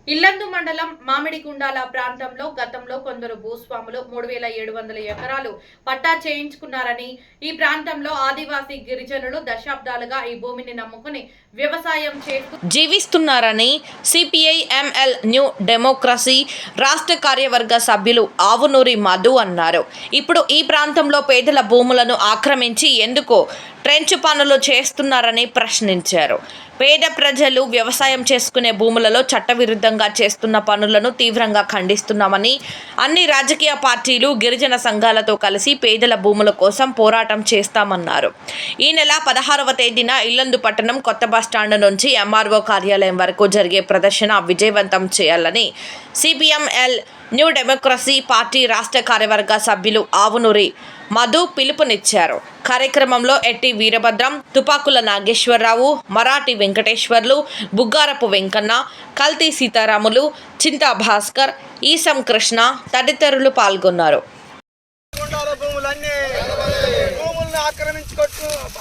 ఇల్లందు మండలం మామిడిగుండాల ప్రాంతంలో గతంలో కొందరు భూస్వాములు 3700 ఎకరాలు పట్టా చేయించుకున్నారని, ఈ ప్రాంతంలో ఆదివాసీ గిరిజనులు దశాబ్దాలుగా ఈ భూమిని నమ్ముకుని వ్యవసాయం చేస్తూ జీవిస్తున్నారని సిపిఐ ఎంఎల్ న్యూ డెమోక్రసీ రాష్ట్ర కార్యవర్గ సభ్యులు ఆవునూరి మధు అన్నారు. ఇప్పుడు ఈ ప్రాంతంలో పేదల భూములను ఆక్రమించి ఎందుకు ట్రెంచ్ పనులు చేస్తున్నారని ప్రశ్నించారు. పేద ప్రజలు వ్యవసాయం చేసుకునే భూములలో చట్టవిరుద్ధంగా చేస్తున్న పనులను తీవ్రంగా ఖండిస్తున్నామని, అన్ని రాజకీయ పార్టీలు గిరిజన సంఘాలతో కలిసి పేదల భూముల కోసం పోరాటం చేస్తామన్నారు. ఈ నెల 16వ తేదీన ఇల్లందు పట్టణం కొత్త బస్టాండ్ నుంచి ఎంఆర్ఓ కార్యాలయం వరకు జరిగే ప్రదర్శన విజయవంతం చేయాలని సిపిఎంఎల్ న్యూ డెమోక్రసీ పార్టీ రాష్ట్ర కార్యవర్గ సభ్యులు ఆవునూరి మధు పిలుపునిచ్చారు. కార్యక్రమంలో ఎట్టి వీరభద్రం, తుపాకుల నాగేశ్వరరావు, మరాఠీ వెంకటేశ్వర్లు, బుగ్గారపు వెంకన్న, కల్తీ సీతారాములు, చింతా భాస్కర్, ఈసం కృష్ణ తదితరులు పాల్గొన్నారు.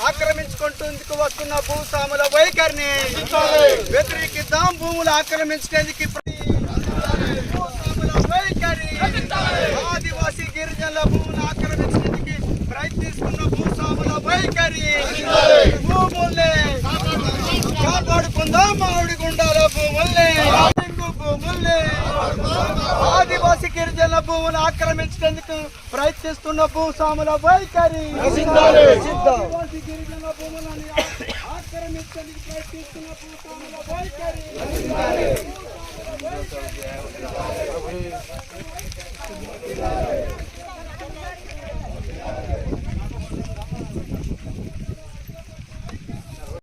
ఆక్రమించుకుంటూ వస్తున్న భూస్వాముల వైఖరిని వ్యతిరేకిద్దాం. భూములు ఆక్రమించుకేందుకు ఆదివాసీ గిరిజనుల భూములు ఆక్రమించేందుకు ప్రయత్నిస్తున్న భూస్వాముల వైఖరి భూముల్ని కాపాడుకుందాం. మామిడిగుండాల భూముల్ని ఆదివాసీ గిరిజనుల భూములు ఆక్రమించేందుకు ప్రయత్నిస్తున్న భూస్వాముల వైఖరి ఆదివాసీ గిరిజనుల భూములను ఆక్రమించేందుకు ప్రయత్నిస్తున్న భూస్వాముల వైఖరి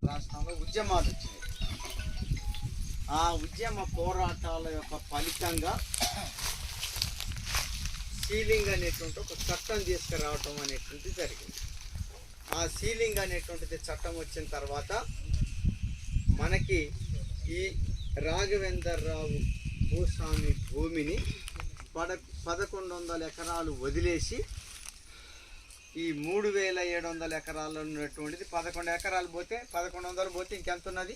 రాష్ట్రంలో ఉద్యమాలు వచ్చినాయి. ఆ ఉద్యమ పోరాటాల యొక్క ఫలితంగా సీలింగ్ అనేటువంటి ఒక చట్టం తీసుకురావటం అనేటువంటిది జరిగింది. ఆ సీలింగ్ అనేటువంటిది చట్టం వచ్చిన తర్వాత మనకి ఈ రాఘవేంద్రరావు భూస్వామి భూమిని 1100 ఎకరాలు వదిలేసి ఈ 3700 ఎకరాలు ఉన్నటువంటిది 11 ఎకరాలు పోతే 1100 పోతే ఇంకెంత ఉన్నది?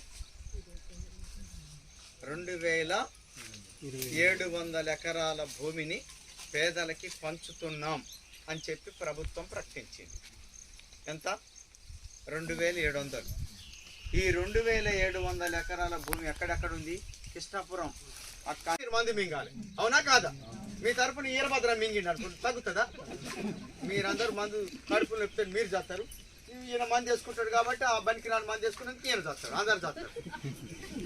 2700 ఎకరాల భూమిని పేదలకి పంచుతున్నాం అని చెప్పి ప్రభుత్వం ప్రకటించింది. ఎంత? 2700. ఈ 2700 ఎకరాల భూమి ఎక్కడెక్కడ ఉంది? కృష్ణాపురం అక్క మంది మింగాలి, అవునా కాదా? మీ తరపున ఈరభద్రం మింగి నడుపుని తగ్గుతుందా? మీరందరూ మందు కడుపులు చెప్తే మీరు చేస్తారు, ఈయన మంది వేసుకుంటాడు కాబట్టి ఆ బనికి రాని మంది వేసుకున్నాక ఈయన చేస్తారు, అందరు చేస్తారు.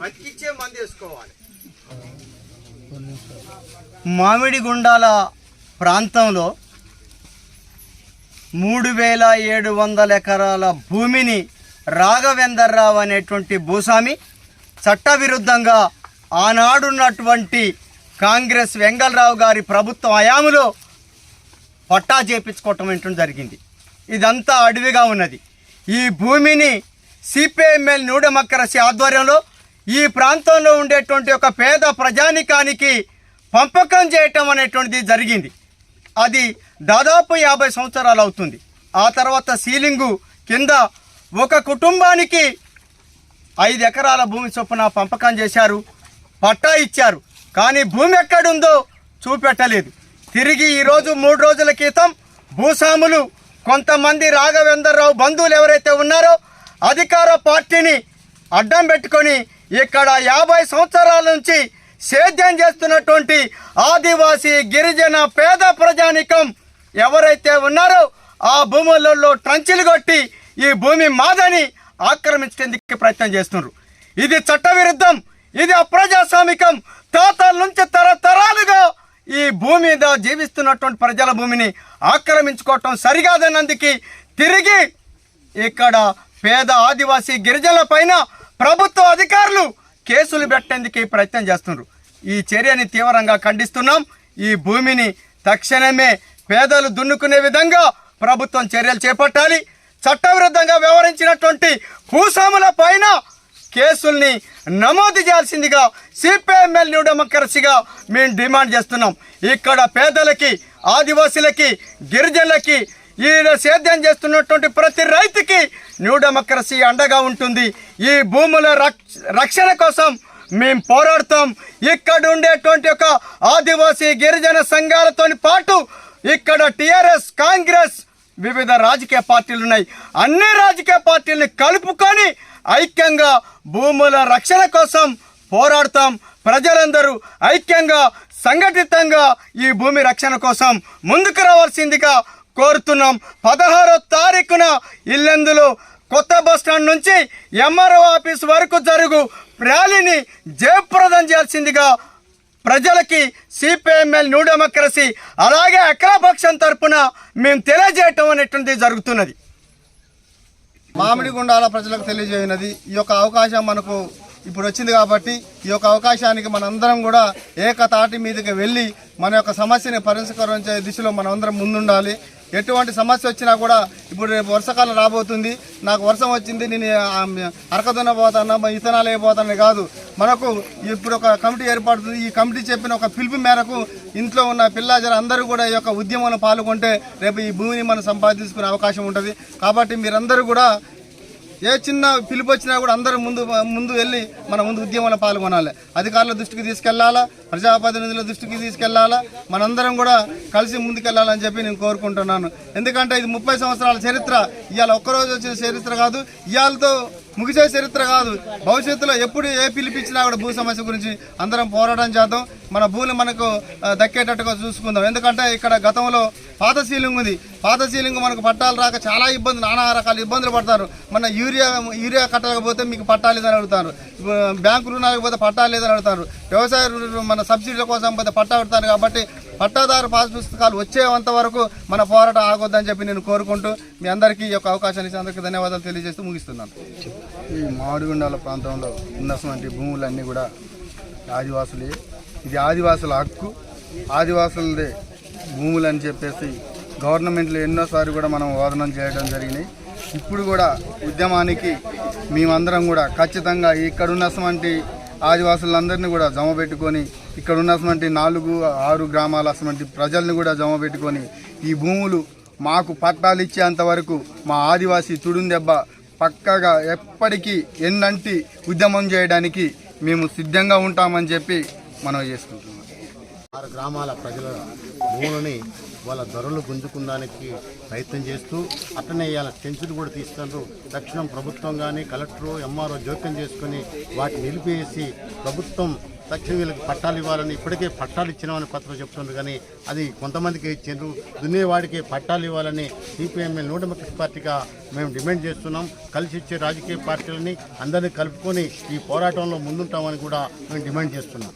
బతికిచ్చే మంది వేసుకోవాలి. మామిడిగుండాల ప్రాంతంలో 3700 ఎకరాల భూమిని రాఘవేంద్రరావు అనేటువంటి భూస్వామి చట్టవిరుద్ధంగా ఆనాడున్నటువంటి కాంగ్రెస్ వెంగళరావు గారి ప్రభుత్వం హయాములో పట్టా చేపించుకోవటం ఏంటంటే జరిగింది. ఇదంతా అడవిగా ఉన్నది. ఈ భూమిని సిపిఎంఎల్ న్యూ డెమోక్రసీ ఆధ్వర్యంలో ఈ ప్రాంతంలో ఉండేటువంటి ఒక పేద ప్రజానికానికి పంపకం చేయటం అనేటువంటిది జరిగింది. అది దాదాపు 50 సంవత్సరాలు అవుతుంది. ఆ తర్వాత సీలింగు కింద ఒక కుటుంబానికి 5 ఎకరాల భూమి చొప్పున పంపకం చేశారు, పట్టా ఇచ్చారు. కానీ భూమి ఎక్కడుందో చూపెట్టలేదు. తిరిగి ఈరోజు 3 రోజుల క్రితం భూస్వాములు కొంతమంది రాఘవేంద్రరావు బంధువులు ఎవరైతే ఉన్నారో అధికార పార్టీని అడ్డం పెట్టుకొని ఇక్కడ 50 సంవత్సరాల నుంచి సేద్యం చేస్తున్నటువంటి ఆదివాసీ గిరిజన పేద ప్రజానికం ఎవరైతే ఉన్నారో ఆ భూములలో ట్రంచులు కొట్టి ఈ భూమి మాదని ఆక్రమించేందుకు ప్రయత్నం చేస్తున్నారు. ఇది చట్టవిరుద్ధం, ఇది అప్రజాస్వామికం. తాతల నుంచి తరతరాలుగా ఈ భూమి మీద జీవిస్తున్నటువంటి ప్రజల భూమిని ఆక్రమించుకోవటం సరికాదన్నందుకు తిరిగి ఇక్కడ పేద ఆదివాసీ గిరిజనుల పైన ప్రభుత్వ అధికారులు కేసులు పెట్టేందుకు ప్రయత్నం చేస్తున్నారు. ఈ చర్యని తీవ్రంగా ఖండిస్తున్నాం. ఈ భూమిని తక్షణమే పేదలు దున్నుకునే విధంగా ప్రభుత్వం చర్యలు చేపట్టాలి. చట్టవిరుద్ధంగా వ్యవహరించినటువంటి భూస్వాముల పైన కేసుల్ని నమోదు చేయాల్సిందిగా సిపిఎంఎల్ న్యూ డెమోక్రసీగా మేము డిమాండ్ చేస్తున్నాం. ఇక్కడ పేదలకి, ఆదివాసులకి, గిరిజనులకి ఈ సేద్యం చేస్తున్నటువంటి ప్రతి రైతుకి న్యూ డెమోక్రసీ అండగా ఉంటుంది. ఈ భూముల రక్షణ కోసం మేము పోరాడతాం. ఇక్కడ ఉండేటువంటి ఒక ఆదివాసీ గిరిజన సంఘాలతో పాటు ఇక్కడ టిఆర్ఎస్, కాంగ్రెస్, వివిధ రాజకీయ పార్టీలు ఉన్నాయి. అన్ని రాజకీయ పార్టీలను కలుపుకొని ఐక్యంగా భూముల రక్షణ కోసం పోరాడతాం. ప్రజలందరూ ఐక్యంగా సంఘటితంగా ఈ భూమి రక్షణ కోసం ముందుకు రావాల్సిందిగా కోరుతున్నాం. 16వ తారీఖున ఇల్లెందులో కొత్త బస్టాండ్ నుంచి ఎంఆర్ఓ ఆఫీస్ వరకు జరుగు ర్యాలీని జయప్రదం చేయాల్సిందిగా ప్రజలకి సిపిఎంఎల్ న్యూ డెమోక్రసీ అలాగే అఖిలపక్షం తరఫున మేము తెలియజేయటం అనేటువంటిది జరుగుతున్నది. మామిడిగుండాల ప్రజలకు తెలియజేయనది ఈ యొక్క అవకాశం మనకు ఇప్పుడు వచ్చింది కాబట్టి ఈ యొక్క అవకాశానికి మనందరం కూడా ఏకతాటి మీదకి వెళ్ళి మన యొక్క సమస్యని పరిష్కరించే దిశలో మనమందరం ముందుండాలి. ఎటువంటి సమస్య వచ్చినా కూడా ఇప్పుడు రేపు వర్షాకాలం రాబోతుంది, నాకు వర్షం వచ్చింది, నేను అరకదున్న పోతాను, ఇతనాలు అయిపోతాను కాదు. మనకు ఇప్పుడు ఒక కమిటీ ఏర్పడుతుంది. ఈ కమిటీ చెప్పిన ఒక పిలుపు మేరకు ఇంట్లో ఉన్న పిల్లాజర అందరూ కూడా ఈ యొక్క ఉద్యమంలో పాల్గొంటే రేపు ఈ భూమిని మనం సంపాదించుకునే అవకాశం ఉంటుంది. కాబట్టి మీరందరూ కూడా ఏ చిన్న పిలుపు వచ్చినా కూడా అందరూ ముందు వెళ్ళి మన ముందు ఉద్యమంలో పాల్గొనాలి. అధికారుల దృష్టికి తీసుకెళ్లాలా, ప్రజాప్రతినిధుల దృష్టికి తీసుకెళ్లాలా, మనందరం కూడా కలిసి ముందుకెళ్లాలని చెప్పి నేను కోరుకుంటున్నాను. ఎందుకంటే ఇది 30 సంవత్సరాల చరిత్ర. ఇవాళ ఒక్కరోజు వచ్చిన చరిత్ర కాదు, ఇవాళతో ముగిసే చరిత్ర కాదు. భవిష్యత్తులో ఎప్పుడు ఏ పిలిపించినా కూడా భూ సమస్య గురించి అందరం పోరాటం చేద్దాం. మన భూమి మనకు దక్కేటట్టుగా చూసుకుందాం. ఎందుకంటే ఇక్కడ గతంలో పాత సీలింగ్ ఉంది. పాత సీలింగ్ మనకు పట్టాలు రాక చాలా ఇబ్బందులు, నానా రకాల ఇబ్బందులు పడతారు. మన యూరియా కట్టకపోతే మీకు పట్టాలు లేదని అడుగుతారు, బ్యాంకు రుణాలకు పోతే పట్టాలు లేదని అడుగుతారు, వ్యవసాయ మన సబ్సిడీల కోసం పోతే పట్టా పెడతారు. కాబట్టి పట్టాదారు పాస్ పుస్తకాలు వచ్చేంత వరకు మన పోరాటం ఆగొద్దని చెప్పి నేను కోరుకుంటూ మీ అందరికీ ఈ యొక్క అవకాశాన్ని ఇచ్చి అందరికీ ధన్యవాదాలు తెలియజేస్తూ ముగిస్తున్నాను. ఈ మామిడిగుండాల ప్రాంతంలో ఉన్నటువంటి భూములన్నీ కూడా ఆదివాసులే. ఇది ఆదివాసుల హక్కు, ఆదివాసులదే భూములు అని చెప్పేసి గవర్నమెంట్లో ఎన్నోసార్లు కూడా మనం వాదనం చేయడం జరిగినాయి. ఇప్పుడు కూడా ఉద్యమానికి మేమందరం కూడా ఖచ్చితంగా ఇక్కడ ఉన్నటువంటి ఆదివాసులందరినీ కూడా జమ పెట్టుకొని ఇక్కడ ఉన్నటువంటి 4-6 గ్రామాల అటువంటి ప్రజల్ని కూడా జమ పెట్టుకొని ఈ భూములు మాకు పట్టాలు ఇచ్చేంత వరకు మా ఆదివాసీ తుడుందెబ్బ పక్కగా ఎప్పటికీ ఎన్నంటి ఉద్యమం చేయడానికి మేము సిద్ధంగా ఉంటామని చెప్పి మనం చేసుకుంటున్నాం. 6 గ్రామాల ప్రజల భూములని వాళ్ళ ధరలు గుంజుకోవడానికి ప్రయత్నం చేస్తూ అట్లనే ఇవాళ టెన్షన్ కూడా తీస్తున్నారు. తక్షణం ప్రభుత్వం కానీ కలెక్టరు, ఎంఆర్ఓ జోక్యం చేసుకొని వాటిని నిలిపేసి ప్రభుత్వం తక్షణం వీళ్ళకి పట్టాలు ఇవ్వాలని, ఇప్పటికే పట్టాలు ఇచ్చినామని పత్రం చెప్తున్నారు. కానీ అది కొంతమందికి ఇచ్చారు, దున్నేవాడికి పట్టాలు ఇవ్వాలని సిపిఎంఎల్ న్యూ డెమోక్రసీ పార్టీగా మేము డిమాండ్ చేస్తున్నాం. కలిసి ఇచ్చే రాజకీయ పార్టీలని అందరినీ కలుపుకొని ఈ పోరాటంలో ముందుంటామని కూడా మేము డిమాండ్ చేస్తున్నాం.